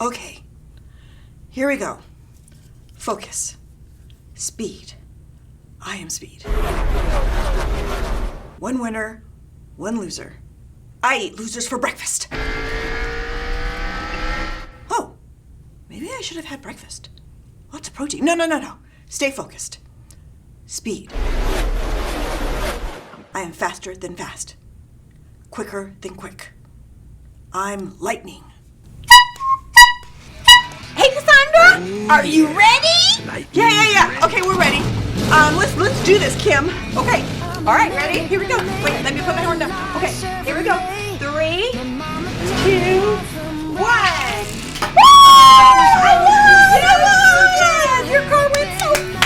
Okay, here we go. Focus. Speed. I am speed. One winner, one loser. I eat losers for breakfast. Oh, maybe I should have had breakfast. Lots of protein. No. Stay focused. Speed. I am faster than fast. Quicker than quick. I'm lightning. Hey, Cassandra, are you ready? Yeah. Okay, we're ready. Let's do this, Kim. Okay. All right, ready? Here we go. Wait, let me put my horn down. Okay, here we go. 3, 2, 1. Woo! I won! Your car went so fast.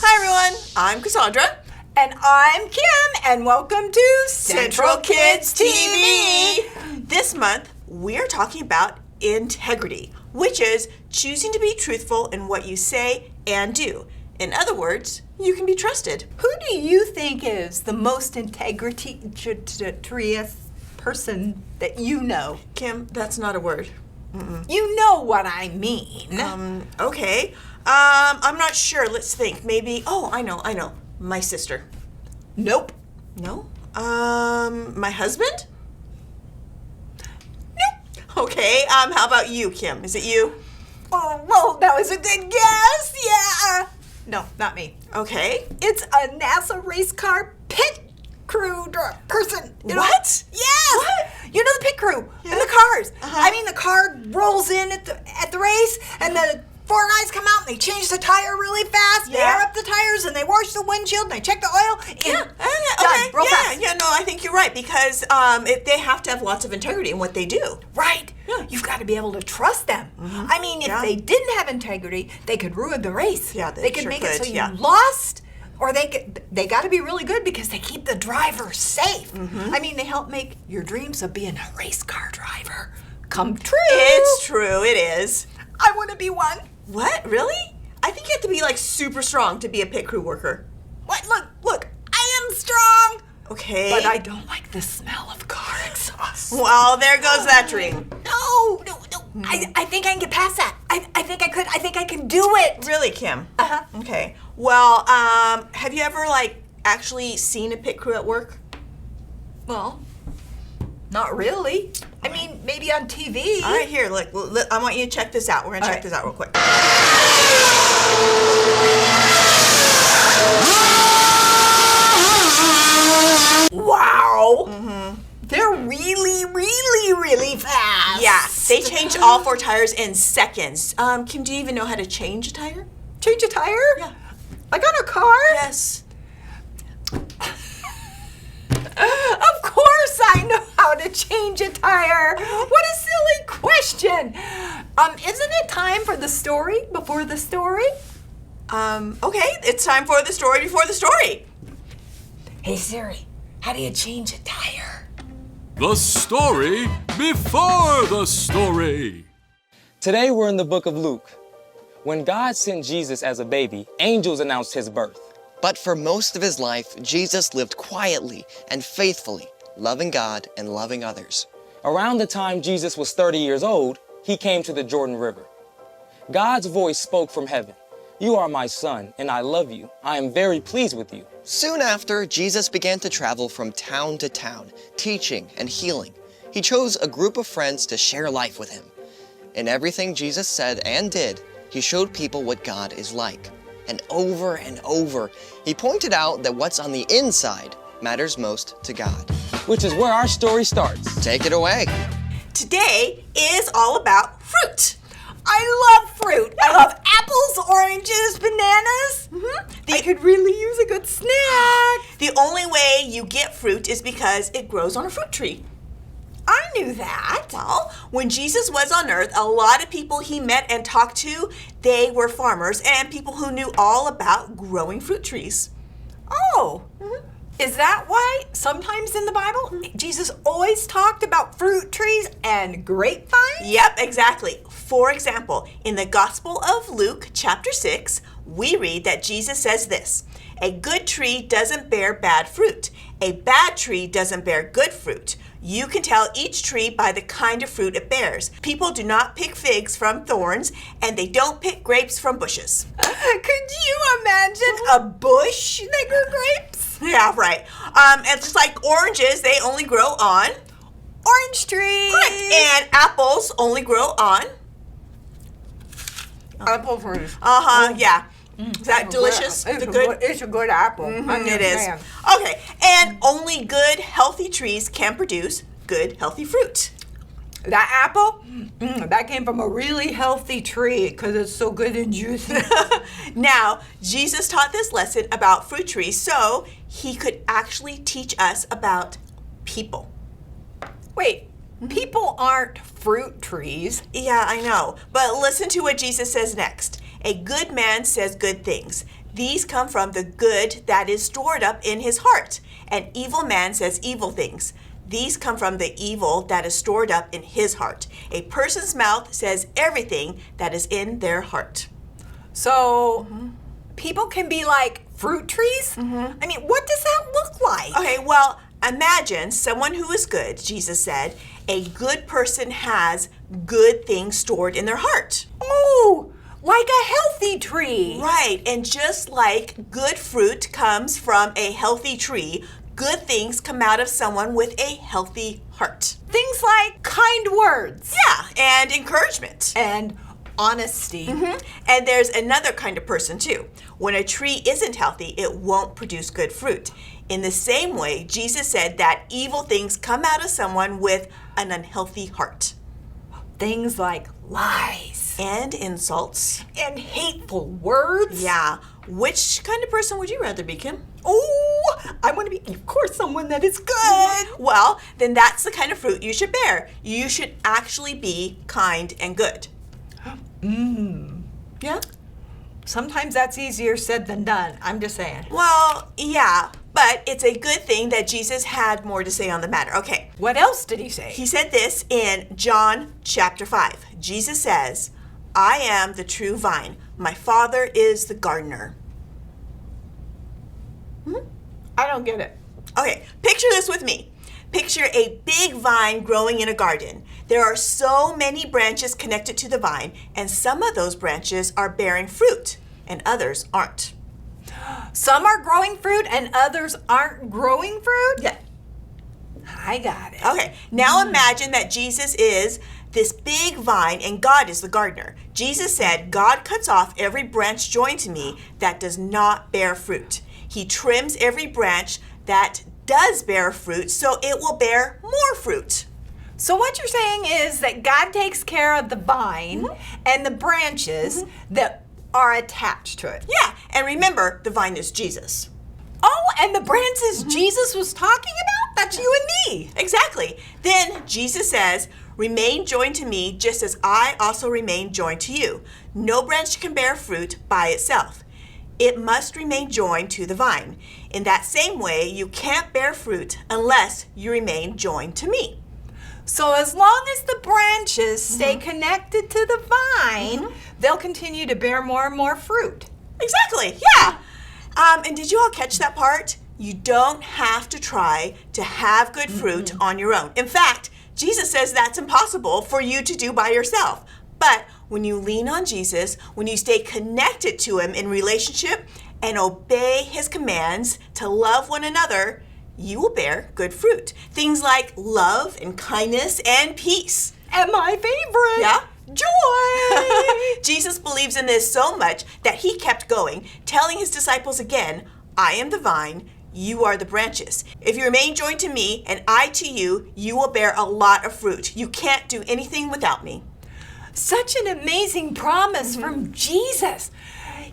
Hi, everyone. I'm Cassandra. And I'm Kim, and welcome to Central Kids TV. This month, we're talking about integrity, which is choosing to be truthful in what you say and do. In other words, you can be trusted. Who do you think is the most integrity-trious person that you know? Kim, that's not a word. You know what I mean. Okay. I'm not sure. Let's think. Maybe, I know. My sister. Nope. No? My husband? Nope. Okay, how about you, Kim? Is it you? Oh, well, that was a good guess. Yeah. No, not me. Okay. It's a NASA race car pit crew person. You know? What? Yes. What? You know the pit crew Yeah. and the cars. Uh-huh. I mean, the car rolls in at the race, and the 4 guys come out and they change the tire really fast. They Yeah. air up the tires and they wash the windshield and they check the oil. Yeah. Done. Real fast. Yeah, no, I think you're right because they have to have lots of integrity in what they do. Right. Yeah. You've got to be able to trust them. I mean, if Yeah. they didn't have integrity, they could ruin the race. Yeah, they could sure make it so could, you yeah. lost, or they got to be really good because they keep the driver safe. I mean, they help make your dreams of being a race car driver come true. It's true, it is. I want to be one. What? Really? I think you have to be like super strong to be a pit crew worker. What? Look, I am strong. Okay. But I don't like the smell of car exhaust. Well, there goes that dream. No. I think I can get past that. I think I could. I think I can do it. Really, Kim? Uh-huh. Okay. Well, have you ever actually seen a pit crew at work? Well, not really. I mean, maybe on TV. All right, here, look, I want you to check this out. We're gonna check this out real quick. Wow. They're really, really, really fast. Yeah, they change all 4 tires in seconds. Kim, do you even know how to change a tire? Change a tire? Yeah. Like on a car? Yes. Of course I know how to change a tire. What a silly question. Isn't it time for the story before the story? Okay, it's time for the story before the story. Hey Siri, how do you change a tire? The story before the story. Today we're in the book of Luke. When God sent Jesus as a baby, angels announced his birth. But for most of his life, Jesus lived quietly and faithfully, loving God and loving others. Around the time Jesus was 30 years old, he came to the Jordan River. God's voice spoke from heaven. "You are my son, and I love you. I am very pleased with you." Soon after, Jesus began to travel from town to town, teaching and healing. He chose a group of friends to share life with him. In everything Jesus said and did, he showed people what God is like. And over, he pointed out that what's on the inside matters most to God. Which is where our story starts. Take it away. Today is all about fruit. I love fruit. I love apples, oranges, bananas. I could really use a good snack. The only way you get fruit is because it grows on a fruit tree. I knew that. Well, when Jesus was on earth, a lot of people he met and talked to, they were farmers and people who knew all about growing fruit trees. Oh, is that why sometimes in the Bible, Jesus always talked about fruit trees and grapevines? Yep, exactly. For example, in the Gospel of Luke, chapter 6, we read that Jesus says this, A good tree doesn't bear bad fruit. A bad tree doesn't bear good fruit. You can tell each tree by the kind of fruit it bears. People do not pick figs from thorns, and they don't pick grapes from bushes. Could you imagine a bush that grew grapes? Yeah, right. It's just like oranges, they only grow on Orange trees. correct, and apples only grow on. Apple trees. Yeah. Is that delicious? It's The good. It's a good apple. It is. Okay, and only good, healthy trees can produce good, healthy fruit. That apple, that came from a really healthy tree because it's so good and juicy. Now, Jesus taught this lesson about fruit trees so he could actually teach us about people. Wait, people aren't fruit trees. Yeah, I know. But listen to what Jesus says next. A good man says good things. These come from the good that is stored up in his heart. An evil man says evil things. These come from the evil that is stored up in his heart. A person's mouth says everything that is in their heart. So, people can be like fruit trees? I mean, what does that look like? Okay, well, imagine someone who is good, Jesus said. A good person has good things stored in their heart. Oh, like a healthy tree. Right, and just like good fruit comes from a healthy tree, good things come out of someone with a healthy heart. Things like kind words. Yeah, and encouragement. And honesty. And there's another kind of person too. When a tree isn't healthy, it won't produce good fruit. In the same way, Jesus said that evil things come out of someone with an unhealthy heart. Things like lies. And insults. And hateful words. Yeah. Which kind of person would you rather be, Kim? Oh, I want to be, of course, someone that is good. Well, then that's the kind of fruit you should bear. You should actually be kind and good. Yeah? Sometimes that's easier said than done. I'm just saying. Well, yeah, but it's a good thing that Jesus had more to say on the matter. Okay. What else did he say? He said this in John chapter 5. Jesus says, I am the true vine. My Father is the gardener. I don't get it. Okay, picture this with me. Picture a big vine growing in a garden. There are so many branches connected to the vine, and some of those branches are bearing fruit, and others aren't. Some are growing fruit and others aren't growing fruit? Yeah. I got it. Okay, now imagine that Jesus is this big vine and God is the gardener. Jesus said, God cuts off every branch joined to me that does not bear fruit. He trims every branch that does bear fruit so it will bear more fruit. So what you're saying is that God takes care of the vine and the branches that are attached to it. Yeah, and remember, the vine is Jesus. Oh, and the branches Jesus was talking about? That's you and me. Exactly. Then Jesus says, remain joined to me just as I also remain joined to you. No branch can bear fruit by itself. It must remain joined to the vine. In that same way, you can't bear fruit unless you remain joined to me. So as long as the branches stay connected to the vine, they'll continue to bear more and more fruit. Exactly, yeah. And did you all catch that part? You don't have to try to have good fruit on your own. In fact, Jesus says that's impossible for you to do by yourself. But when you lean on Jesus, when you stay connected to him in relationship and obey his commands to love one another, you will bear good fruit. Things like love and kindness and peace. And my favorite, Yeah? joy. Jesus believes in this so much that he kept going, telling his disciples again, I am the vine, you are the branches. If you remain joined to me and I to you, you will bear a lot of fruit. You can't do anything without me. Such an amazing promise from Jesus.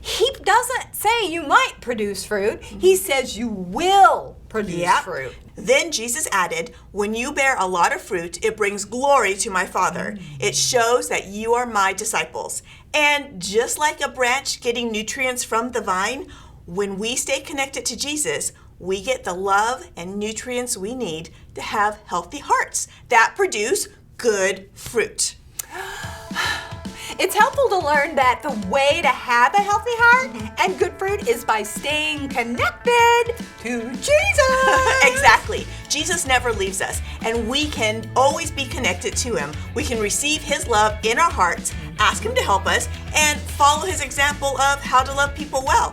He doesn't say you might produce fruit. He says you will produce fruit. Then Jesus added, when you bear a lot of fruit, it brings glory to my Father. It shows that you are my disciples. And just like a branch getting nutrients from the vine, when we stay connected to Jesus, we get the love and nutrients we need to have healthy hearts that produce good fruit. It's helpful to learn that the way to have a healthy heart and good fruit is by staying connected to Jesus. Exactly. Jesus never leaves us, and we can always be connected to him. We can receive his love in our hearts, ask him to help us, and follow his example of how to love people well.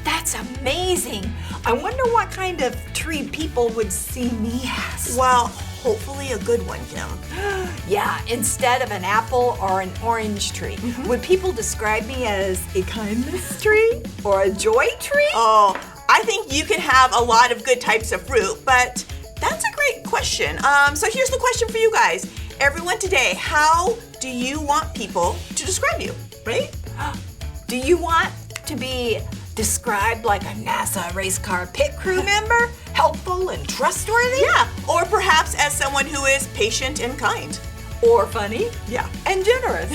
That's amazing. I wonder what kind of tree people would see me as. Well, hopefully a good one, Kim. Yeah, instead of an apple or an orange tree, would people describe me as a kindness tree or a joy tree? Oh, I think you can have a lot of good types of fruit, but that's a great question. So here's the question for you guys. Everyone today, how do you want people to describe you, right? Do you want to be described like a NASA race car pit crew member? Helpful and trustworthy? Yeah, or perhaps as someone who is patient and kind. Or funny? Yeah. And generous.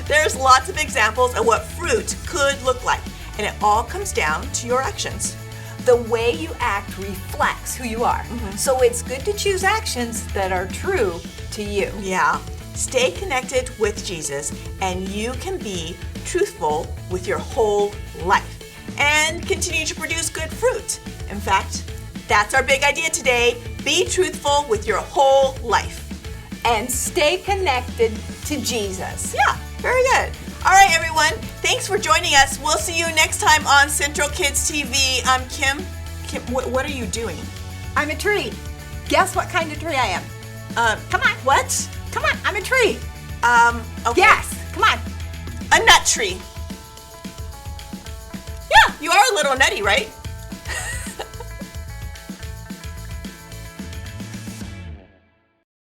There's lots of examples of what fruit could look like, and it all comes down to your actions. The way you act reflects who you are. So it's good to choose actions that are true to you. Yeah. Stay connected with Jesus, and you can be truthful with your whole life and continue to produce good fruit. In fact, that's our big idea today. Be truthful with your whole life. And stay connected to Jesus. Yeah, very good. All right, everyone. Thanks for joining us. We'll see you next time on Central Kids TV. Kim, what are you doing? I'm a tree. Guess what kind of tree I am? Come on. What? Come on, I'm a tree. Okay. Yes, come on. A nut tree. Yeah, you are a little nutty, right?